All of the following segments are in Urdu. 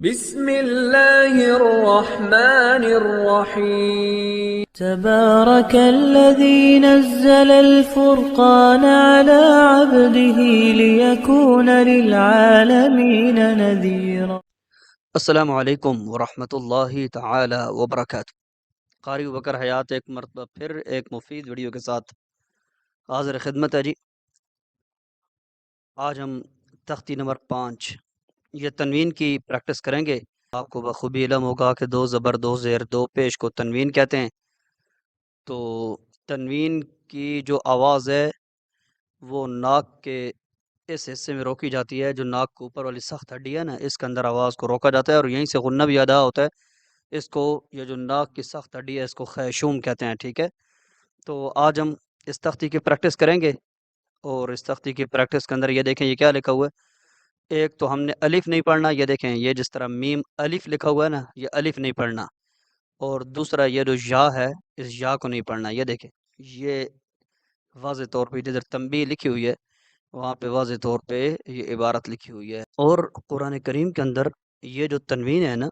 بسم اللہ الرحمن الرحیم تبارك الذي نزل الفرقان على عبده ليكون للعالمين نذيرا. السلام علیکم ورحمۃ اللہ تعالی وبرکاتہ۔ قاری بکر حیات ایک مرتبہ پھر ایک مفید ویڈیو کے ساتھ حاضر خدمت ہے جی۔ آج ہم تختی نمبر 5 یہ تنوین کی پریکٹس کریں گے۔ آپ کو بخوبی علم ہوگا کہ 2 زبر 2 زیر 2 پیش کو تنوین کہتے ہیں۔ تو تنوین کی جو آواز ہے وہ ناک کے اس حصے میں روکی جاتی ہے، جو ناک کے اوپر والی سخت ہڈی ہے نا، اس کے اندر آواز کو روکا جاتا ہے اور یہیں سے غنہ بھی ادا ہوتا ہے۔ اس کو یہ جو ناک کی سخت ہڈی ہے اس کو خیشوم کہتے ہیں، ٹھیک ہے۔ تو آج ہم اس تختی کی پریکٹس کریں گے، اور اس تختی کی پریکٹس کے اندر یہ دیکھیں یہ کیا لکھا ہوا ہے۔ ایک تو ہم نے الف نہیں پڑھنا، یہ دیکھیں یہ جس طرح میم الف لکھا ہوا ہے نا، یہ الف نہیں پڑھنا۔ اور دوسرا یہ جو یا ہے، اس یا کو نہیں پڑھنا۔ یہ دیکھیں یہ واضح طور پہ جدھر تنبیہ لکھی ہوئی ہے وہاں پہ واضح طور پہ یہ عبارت لکھی ہوئی ہے۔ اور قرآن کریم کے اندر یہ جو تنوین ہے نا،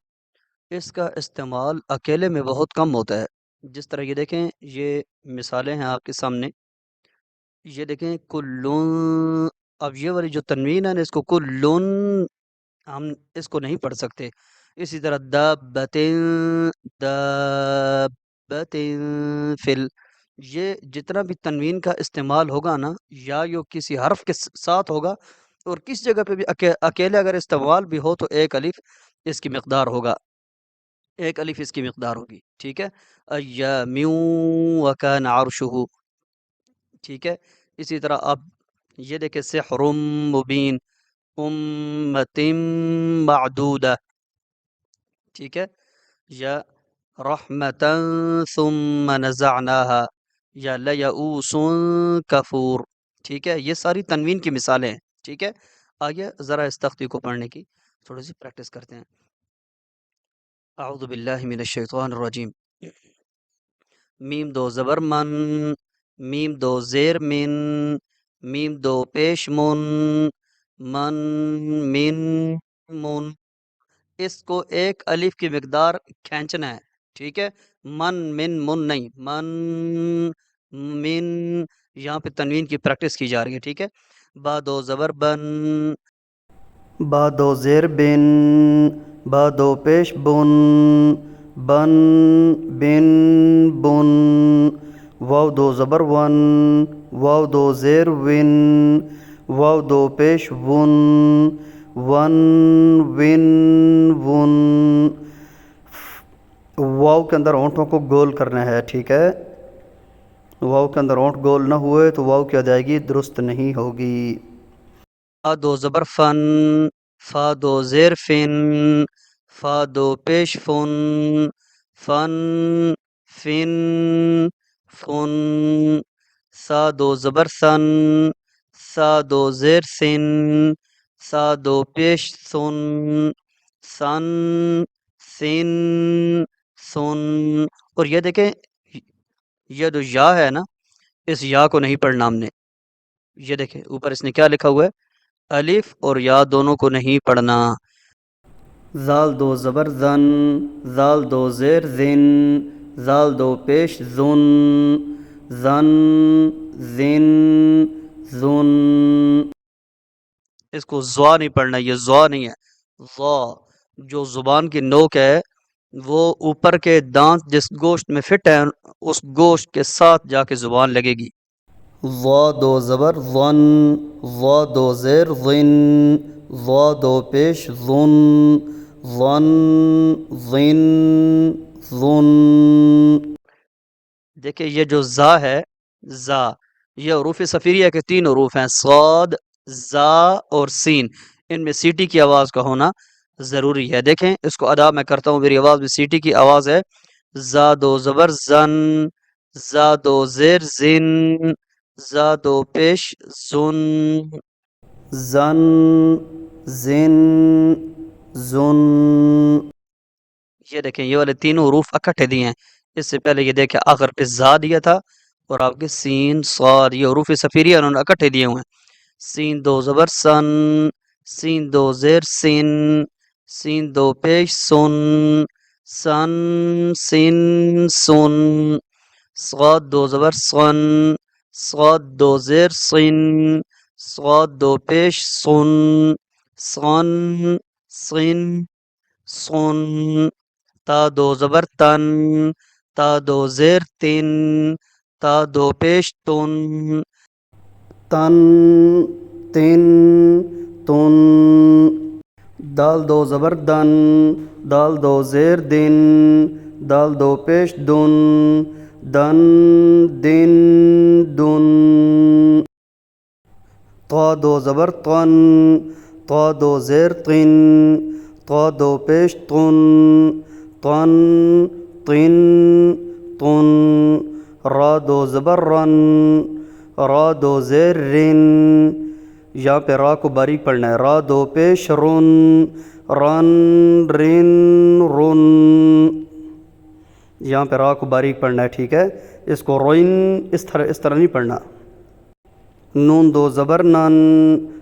اس کا استعمال اکیلے میں بہت کم ہوتا ہے۔ جس طرح یہ دیکھیں یہ مثالیں ہیں آپ کے سامنے، یہ دیکھیں کلون، اب یہ والی جو تنوین ہے نا اس کو کلون ہم اس کو نہیں پڑھ سکتے۔ اسی طرح دابتن دابتن فل، یہ جتنا بھی تنوین کا استعمال ہوگا نا، یا یہ کسی حرف کے ساتھ ہوگا، اور کس جگہ پہ بھی اکیلے اگر استعمال بھی ہو تو ایک الف اس کی مقدار ہوگا، ایک الف اس کی مقدار ہوگی، ٹھیک ہے۔ ایامیوں وکان عرشہ، ٹھیک ہے۔ اسی طرح اب یہ دیکھیں سحر مبین، امتم معدودہ، ٹھیک ہے۔ یا رحمتا ثم نزعناها، یا لیئوس کفور، ٹھیک ہے۔ یہ ساری تنوین کی مثالیں ہیں، ٹھیک ہے۔ آگے ذرا اس تختی کو پڑھنے کی تھوڑی سی پریکٹس کرتے ہیں۔ اعوذ باللہ من الشیطان الرجیم۔ میم 2 زبر من، میم 2 زیر من، میم 2 پیش من، من من من، اس کو ایک الف کی مقدار کھینچنا ہے، ٹھیک ہے۔ من من من نہیں، من من، یہاں پہ تنوین کی پریکٹس کی جا رہی ہے، ٹھیک ہے۔ با 2 زبر بن، با 2 زیر بن، با 2 پیش بن، بن بن بن، واو 2 زبر ون، واو 2 زیر ون، واو 2 پیش ون، ون ون ون، واو کے اندر ہونٹوں کو گول کرنا ہے، ٹھیک ہے۔ واو کے اندر ہونٹ گول نہ ہوئے تو واو کی ادائیگی درست نہیں ہوگی۔ فا 2 زبر فن، فا 2 زیر فن، فا 2 پیش فن، فن فن فن، سا 2 زبر سن، سا 2 زیر سن، سا 2 پیش سن، سن سن سن۔ اور یہ دیکھیں یہ جو یا ہے نا، اس یا کو نہیں پڑھنا ہم نے۔ یہ دیکھیں اوپر اس نے کیا لکھا ہوا ہے، الف اور یا دونوں کو نہیں پڑھنا۔ زال 2 زبر زن، زال 2 زیر زن، زال 2 پیش زن، زن زن زن، اس کو زوا نہیں پڑھنا، یہ زوا نہیں ہے، زا۔ جو زبان کی نوک ہے وہ اوپر کے دانت جس گوشت میں فٹ ہے اس گوشت کے ساتھ جا کے زبان لگے گی۔ ضا 2 زبر ظن، ضا 2 زیر ظن، ضا 2 پیش ظن، ظن ظن ظن۔ دیکھیں یہ جو زا ہے، زا، یہ حروف صفیریہ کے 3 حروف ہیں، صاد، زا اور سین۔ ان میں سیٹی کی آواز کا ہونا ضروری ہے۔ دیکھیں اس کو ادا میں کرتا ہوں، میری آواز میں سیٹی کی آواز ہے۔ زا 2 زبر زن، زا 2 زیر زن، زا 2 پیش زن، زن زن زن۔ یہ دیکھیں یہ والے تینوں حروف اکٹھے دیے ہیں۔ اس سے پہلے یہ دیکھیں آخر پہ زا دیا تھا اور آپ کے سین صاد، یہ حروف صفیریہ انہوں نے اکٹھے دیے ہوئے ہیں۔ سین 2 زبر سن، سین 2 زیر سن، سین دو پیش سن سن سن سن صاد دو زبر سن صاد دو زیر سن صاد دو پیش سن سن سن سن تا دو زبر تن تا دو زیر تن تا دو پیش تن تن تن تن دال دو زبر دن دال دو زیر دن دال دو پیش دن دن دن دن طا دو زبر طن طا دو زیر طن طا دو پیش طن طن طن طن را دو زبر رن را دو زیر رن یہاں پہ را کو باریک پڑھنا ہے را دو پیش رن رن رن رن یہاں پہ را کو باریک پڑھنا ہے ٹھیک ہے اس کو روئن اس طرح نہیں پڑھنا نون دو زبر نن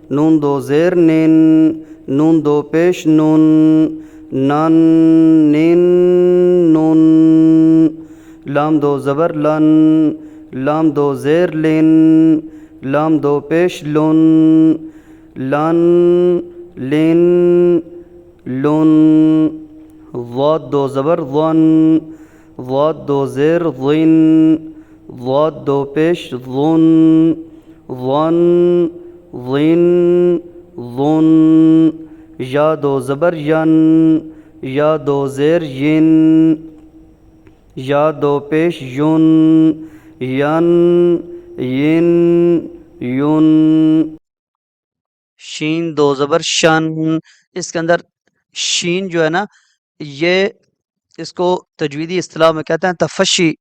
نون دو زیر نن نون دو پیش نن نن نن نن لام دو زبر لن لام دو زیر لن لام دو پیش لن لن لن لن ضاد دو زبر ضن ضاد دو زیر ضن ضاد دو پیش ضن ضن ضن ضن یا دو زبر ین یا دو زیر ین یا دو پیش یون ین ین یون شین دو زبر شن اس کے اندر شین جو ہے نا یہ اس کو تجویدی اصطلاح میں کہتے ہیں تفشی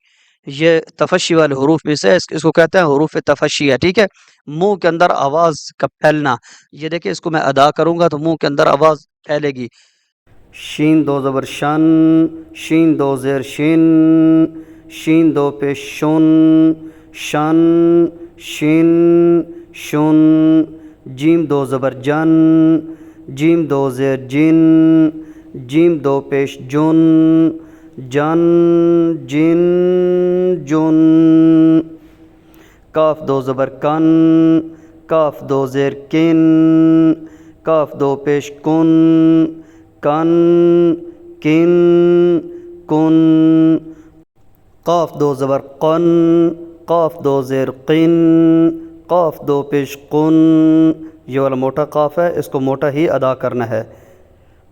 یہ تفشی والے حروف میں سے اس کو کہتے ہیں حروف تفشی ہے ٹھیک ہے منہ کے اندر آواز کا پھیلنا یہ دیکھیں اس کو میں ادا کروں گا تو منہ کے اندر آواز پھیلے گی شین دو زبر شن شین دو زیر شین شین دو پیش شن شن شن شن جیم دو زبر جن جیم دو زیر جن جیم دو پیش جن جن جن جن کاف دو زبر کن کاف دو زیر کن کاف دو پیش کن کن کن کن قاف دو زبر قن قاف دو زیر قن قاف دو پیش قن یہ والا موٹا قاف ہے اس کو موٹا ہی ادا کرنا ہے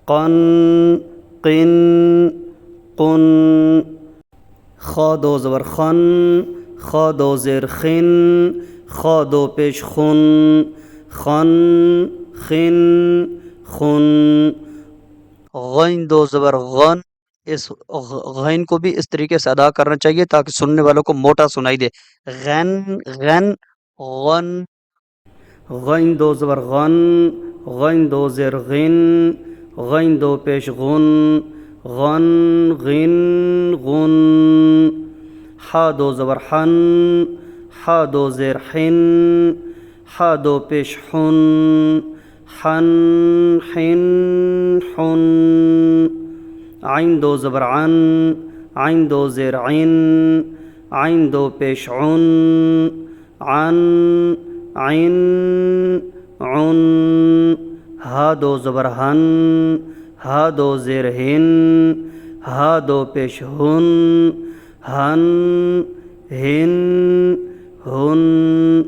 قن قن قن خا دو زبر خن خا دو زیر خن خا دو پیش خن خن خن خن غین دو زبر غن اس غین کو بھی اس طریقے سے ادا کرنا چاہیے تاکہ سننے والوں کو موٹا سنائی دے غن غن غن غین دو زبر غن غین دو زیر غن غین دو پیش غن غن غن غن حا دو زبر حن حا دو زیر حن حا دو پیش حن حن حن حن عین دو زبر عن عین دو زیر عین عین دو پیش عن عن عین عن ہا دو زبر ہن ہا دو زیر ہن ہا دو پیش ہن ہن ہن ہن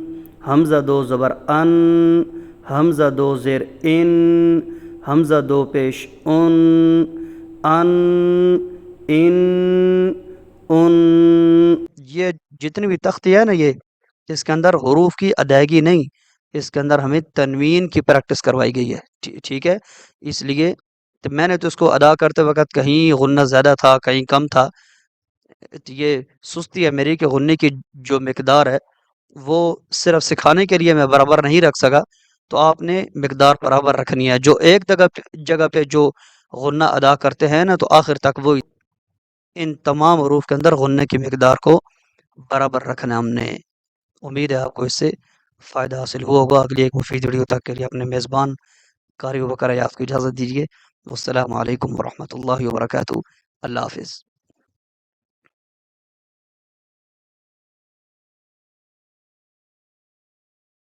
حمزہ دو زبر ان حمزہ دو زیر ان حمزہ دو پیش ان ان یہ جتنی بھی تختی ہے نا یہ اس کے اندر حروف کی ادائیگی نہیں اس کے اندر ہمیں تنوین کی پریکٹس کروائی گئی ہے ٹھیک ہے اس لیے تو میں نے تو اس کو ادا کرتے وقت کہیں غنہ زیادہ تھا کہیں کم تھا یہ سستی ہے میری کہ غنے کی جو مقدار ہے وہ صرف سکھانے کے لیے میں برابر نہیں رکھ سکا تو آپ نے مقدار برابر رکھنی ہے جو ایک جگہ پہ جو غنہ ادا کرتے ہیں نا تو آخر تک وہ ان تمام حروف کے اندر غنے کی مقدار کو برابر رکھنا ہم نے امید ہے آپ کو اس سے فائدہ حاصل ہوا ہوگا اگلی ایک مفید ویڈیو تک کے لیے اپنے میزبان قاری ابوبکر ایاز کو اجازت دیجیے والسلام علیکم ورحمۃ اللہ وبرکاتہ۔ اللہ حافظ۔